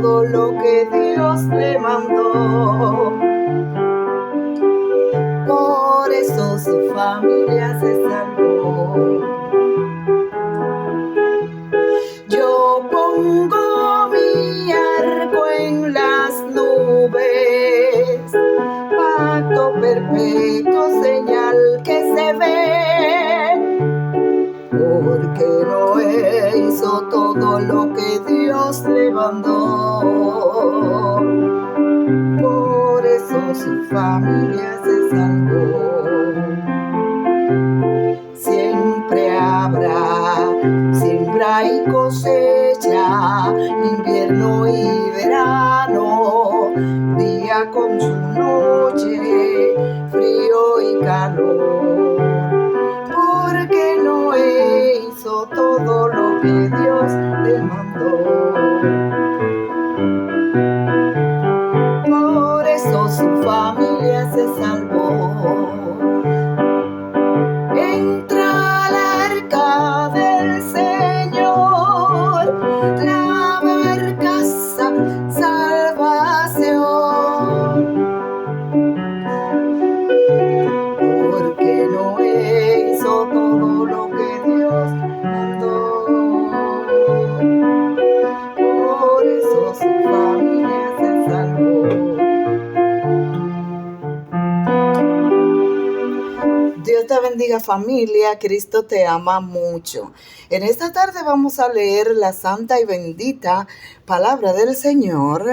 todo lo que Dios le mandó. Por eso su familia se salvó. Yo pongo mi arco en las nubes, pacto perpetuo, señal que se ve, porque Noé hizo todo lo que Dios le mandó. Por eso su familia se salvó. Siempre habrá siembra y cosecha, invierno y verano, día con su noche, frío y calor, porque Noé hizo todo lo que Dios le mandó. Por eso su familia se salvó. Entra al arca del Señor, la barcaza salvación, porque Noé hizo todo lo que Dios mandó. Por eso su familia se salvó. Dios te bendiga, familia. Cristo te ama mucho. En esta tarde vamos a leer la santa y bendita palabra del Señor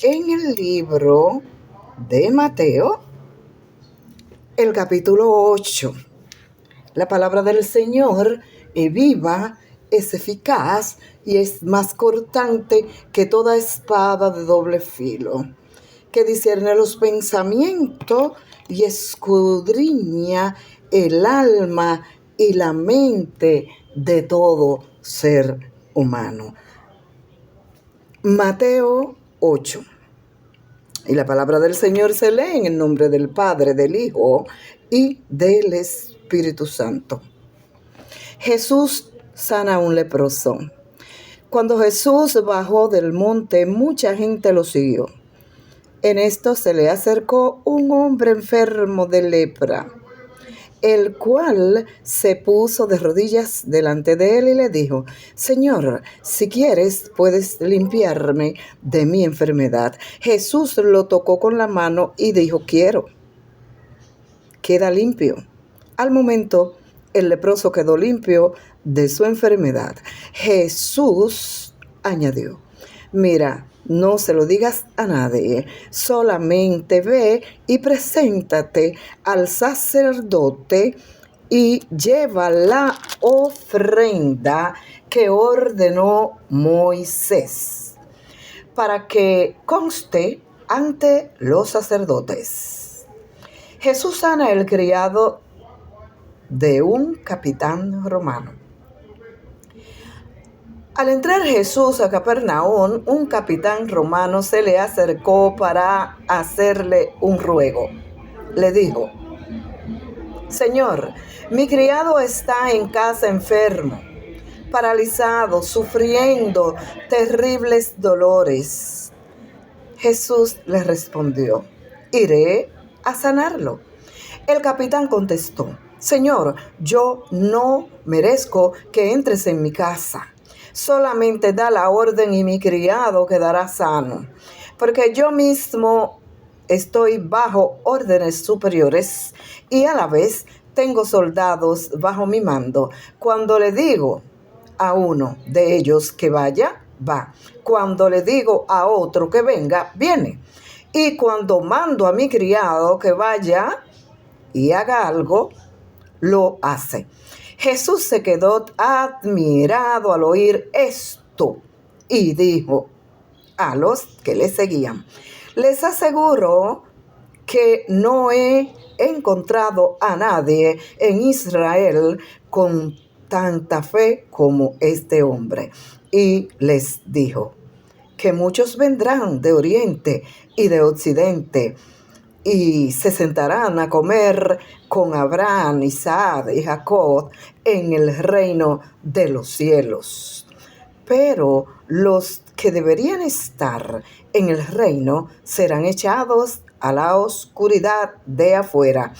en el libro de Mateo, el capítulo 8. La palabra del Señor es viva, es eficaz y es más cortante que toda espada de doble filo, que discierne los pensamientos y escudriña el alma y la mente de todo ser humano. Mateo 8. Y la palabra del Señor se lee en el nombre del Padre, del Hijo y del Espíritu Santo. Jesús sana a un leproso. Cuando Jesús bajó del monte, mucha gente lo siguió. En esto se le acercó un hombre enfermo de lepra, el cual se puso de rodillas delante de él y le dijo: Señor, si quieres, puedes limpiarme de mi enfermedad. Jesús lo tocó con la mano y dijo: quiero, queda limpio. Al momento, el leproso quedó limpio de su enfermedad. Jesús añadió: mira, no se lo digas a nadie, solamente ve y preséntate al sacerdote y lleva la ofrenda que ordenó Moisés, para que conste ante los sacerdotes. Jesús sana el criado de un capitán romano. Al entrar Jesús a Capernaum, un capitán romano se le acercó para hacerle un ruego. Le dijo: Señor, mi criado está en casa enfermo, paralizado, sufriendo terribles dolores. Jesús le respondió: iré a sanarlo. El capitán contestó: Señor, yo no merezco que entres en mi casa. Solamente da la orden y mi criado quedará sano, porque yo mismo estoy bajo órdenes superiores y a la vez tengo soldados bajo mi mando. Cuando le digo a uno de ellos que vaya, va. Cuando le digo a otro que venga, viene. Y cuando mando a mi criado que vaya y haga algo, lo hace. Jesús se quedó admirado al oír esto y dijo a los que le seguían: les aseguro que no he encontrado a nadie en Israel con tanta fe como este hombre. Y les dijo que muchos vendrán de oriente y de occidente y se sentarán a comer con Abraham, Isaac y Jacob en el reino de los cielos. pero los que deberían estar en el reino serán echados a la oscuridad de afuera.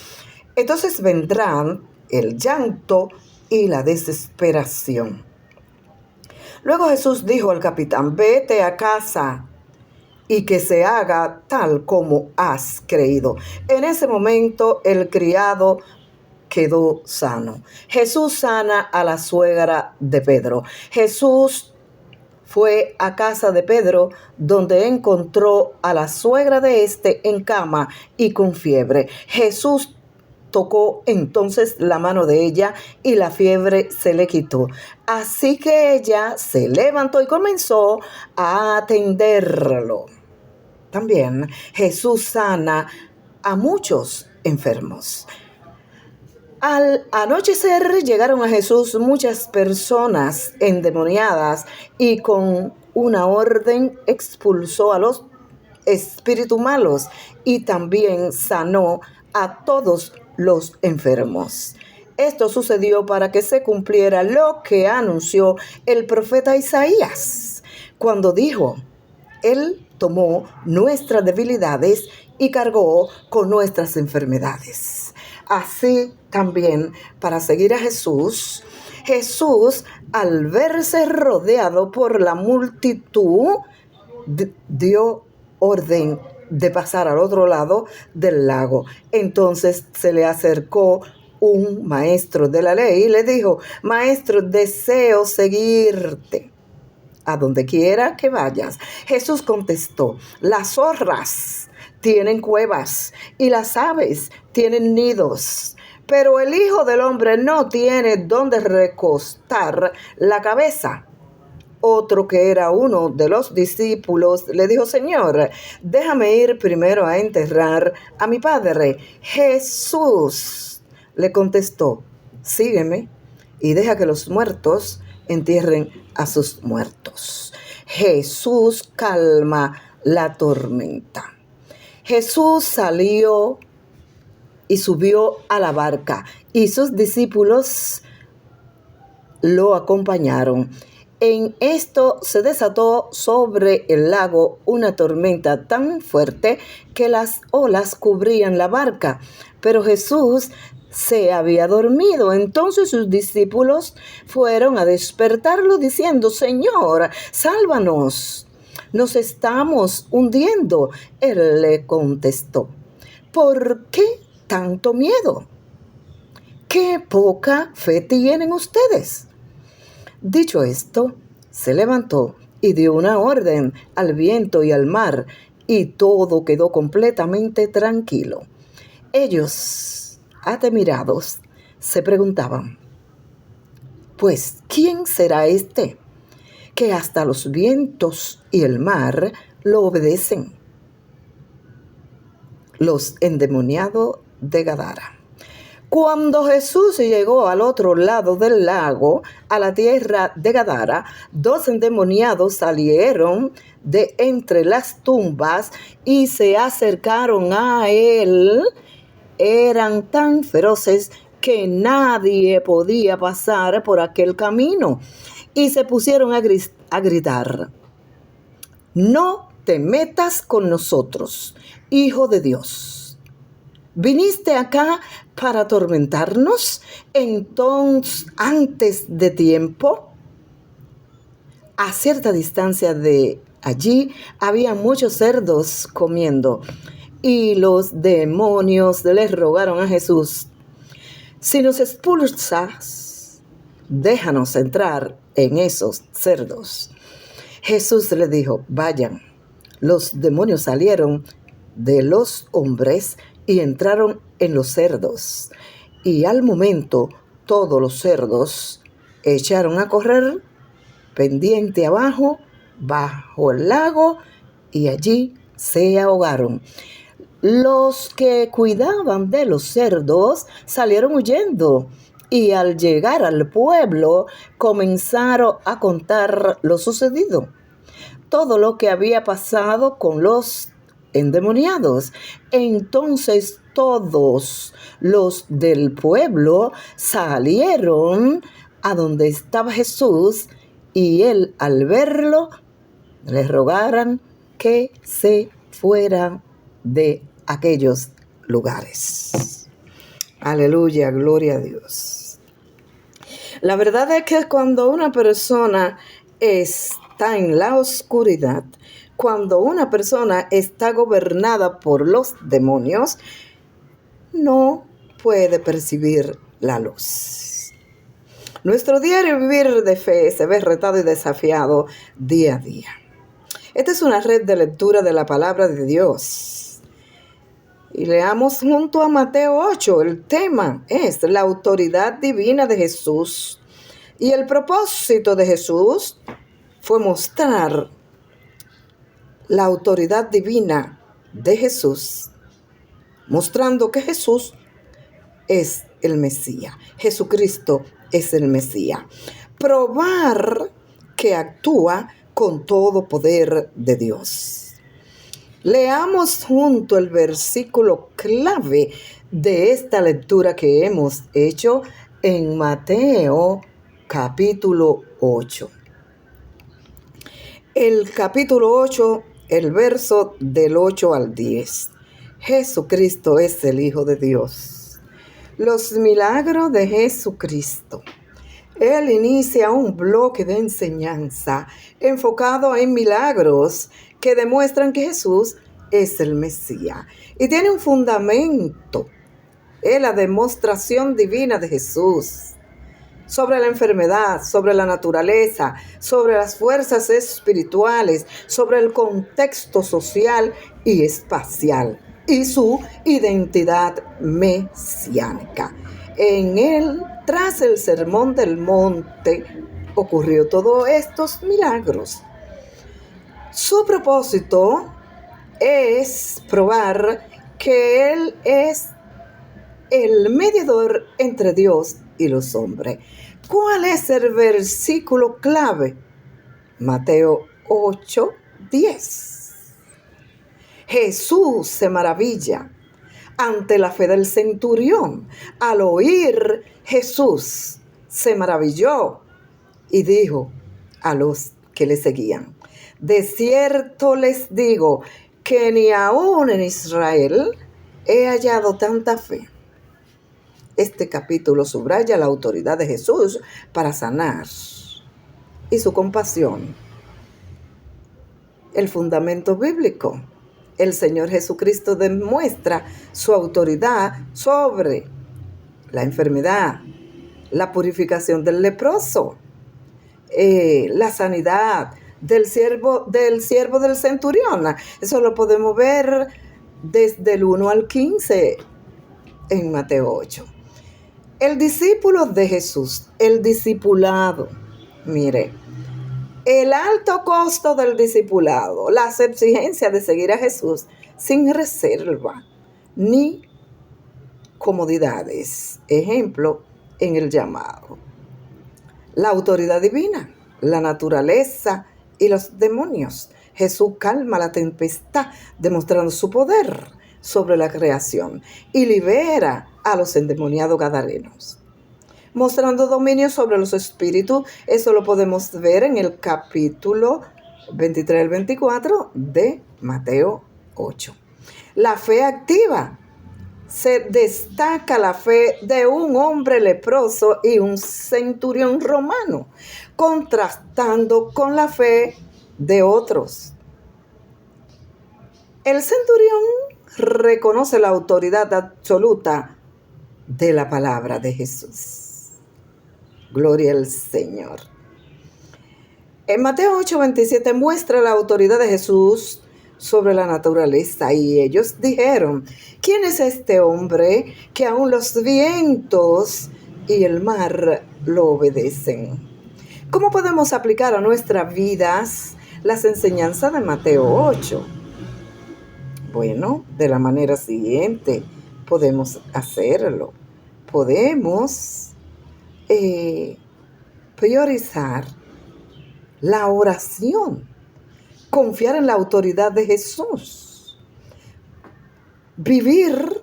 Entonces vendrán el llanto y la desesperación. Luego Jesús dijo al capitán: vete a casa y que se haga tal como has creído. En ese momento el criado quedó sano. Jesús sana a la suegra de Pedro. Jesús fue a casa de Pedro, donde encontró a la suegra de este en cama y con fiebre. Jesús tocó entonces la mano de ella y la fiebre se le quitó. Así que ella se levantó y comenzó a atenderlo. También Jesús sana a muchos enfermos. Al anochecer llegaron a Jesús muchas personas endemoniadas y con una orden expulsó a los espíritus malos y también sanó a todos los enfermos. Esto sucedió para que se cumpliera lo que anunció el profeta Isaías, cuando dijo: Él tomó nuestras debilidades y cargó con nuestras enfermedades. Así también, para seguir a Jesús, al verse rodeado por la multitud, dio orden de pasar al otro lado del lago. Entonces se le acercó un maestro de la ley y le dijo: Maestro, deseo seguirte a donde quiera que vayas. Jesús contestó: las zorras tienen cuevas y las aves tienen nidos, pero el Hijo del Hombre no tiene dónde recostar la cabeza. Otro, que era uno de los discípulos, le dijo: Señor, déjame ir primero a enterrar a mi padre. Jesús le contestó: sígueme y deja que los muertos entierren a sus muertos. Jesús calma la tormenta. Jesús salió y subió a la barca y sus discípulos lo acompañaron. En esto se desató sobre el lago una tormenta tan fuerte que las olas cubrían la barca, pero Jesús se había dormido. Entonces sus discípulos fueron a despertarlo diciendo: Señor, sálvanos, nos estamos hundiendo. Él le contestó: ¿por qué tanto miedo? ¡Qué poca fe tienen ustedes! Dicho esto, se levantó y dio una orden al viento y al mar, y todo quedó completamente tranquilo. Ellos, admirados, se preguntaban: pues, ¿quién será este que hasta los vientos y el mar lo obedecen? Los endemoniados de Gadara. Cuando Jesús llegó al otro lado del lago, a la tierra de Gadara, 2 endemoniados salieron de entre las tumbas y se acercaron a él. Eran tan feroces que nadie podía pasar por aquel camino, y se pusieron a gritar: no te metas con nosotros, Hijo de Dios. ¿Viniste acá para atormentarnos entonces antes de tiempo? A cierta distancia de allí había muchos cerdos comiendo, y los demonios les rogaron a Jesús: si nos expulsas, déjanos entrar en esos cerdos. Jesús le dijo: vayan. Los demonios salieron de los hombres y entraron en los cerdos, y al momento todos los cerdos echaron a correr pendiente abajo, bajo el lago, y allí se ahogaron. Los que cuidaban de los cerdos salieron huyendo, y al llegar al pueblo comenzaron a contar lo sucedido, todo lo que había pasado con los endemoniados. Entonces todos los del pueblo salieron a donde estaba Jesús y él al verlo le rogaran que se fueran de aquellos lugares. Aleluya, gloria a Dios. La verdad es que cuando una persona está en la oscuridad, cuando una persona está gobernada por los demonios, no puede percibir la luz. Nuestro diario vivir de fe se ve retado y desafiado día a día. Esta es una red de lectura de la palabra de Dios. Y leamos junto a Mateo 8. El tema es la autoridad divina de Jesús. Y el propósito de Jesús fue mostrar la autoridad divina de Jesús, mostrando que Jesús es el Mesías. Jesucristo es el Mesías. Probar que actúa con todo poder de Dios. Leamos junto el versículo clave de esta lectura que hemos hecho en Mateo capítulo 8. El capítulo 8, el verso del 8 al 10. Jesucristo es el Hijo de Dios. Los milagros de Jesucristo. Él inicia un bloque de enseñanza enfocado en milagros que demuestran que Jesús es el Mesías. Y tiene un fundamento, es la demostración divina de Jesús sobre la enfermedad, sobre la naturaleza, sobre las fuerzas espirituales, sobre el contexto social y espacial y su identidad mesiánica. En él, tras el sermón del monte, ocurrió todos estos milagros. Su propósito es probar que él es el mediador entre Dios y los hombres. ¿Cuál es el versículo clave? Mateo 8:10. Jesús se maravilla ante la fe del centurión. Al oír, Jesús se maravilló y dijo a los que le seguían: de cierto les digo que ni aún en Israel he hallado tanta fe. Este capítulo subraya la autoridad de Jesús para sanar y su compasión. El fundamento bíblico. El Señor Jesucristo demuestra su autoridad sobre la enfermedad, la purificación del leproso, la sanidad del siervo del centurión. Eso lo podemos ver desde el 1 al 15 en Mateo 8. El discípulo de Jesús, el discipulado. Mire, el alto costo del discipulado, las exigencias de seguir a Jesús sin reserva ni comodidades. Ejemplo, en el llamado. La autoridad divina, la naturaleza y los demonios. Jesús calma la tempestad, demostrando su poder sobre la creación y libera a los endemoniados gadarenos, mostrando dominio sobre los espíritus. Eso lo podemos ver en el capítulo 23 al 24 de Mateo 8. La fe activa. Se destaca la fe de un hombre leproso y un centurión romano, contrastando con la fe de otros. El centurión reconoce la autoridad absoluta de la palabra de Jesús. Gloria al Señor. En Mateo 8:27 muestra la autoridad de Jesús sobre la naturaleza, y ellos dijeron: ¿quién es este hombre que aún los vientos y el mar lo obedecen? ¿Cómo podemos aplicar a nuestras vidas las enseñanzas de Mateo 8? Bueno, de la manera siguiente podemos hacerlo. Podemos priorizar la oración, confiar en la autoridad de Jesús, vivir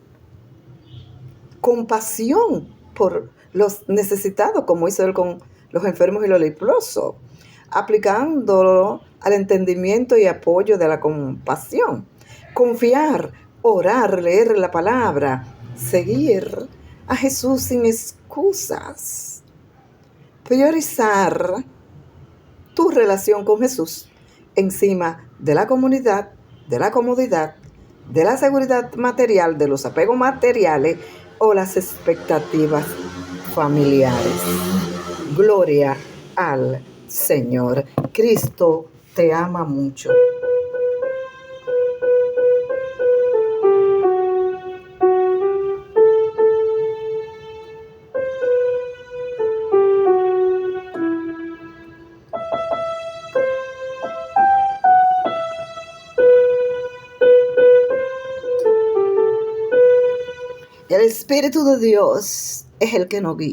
compasión por los necesitados, como hizo él con los enfermos y los leprosos, aplicándolo al entendimiento y apoyo de la compasión. Confiar, orar, leer la palabra, seguir a Jesús sin excusas. Priorizar tu relación con Jesús encima de la comunidad, de la comodidad, de la seguridad material, de los apegos materiales o las expectativas familiares. Gloria al Señor. Cristo te ama mucho. El Espíritu de Dios es el que nos guía.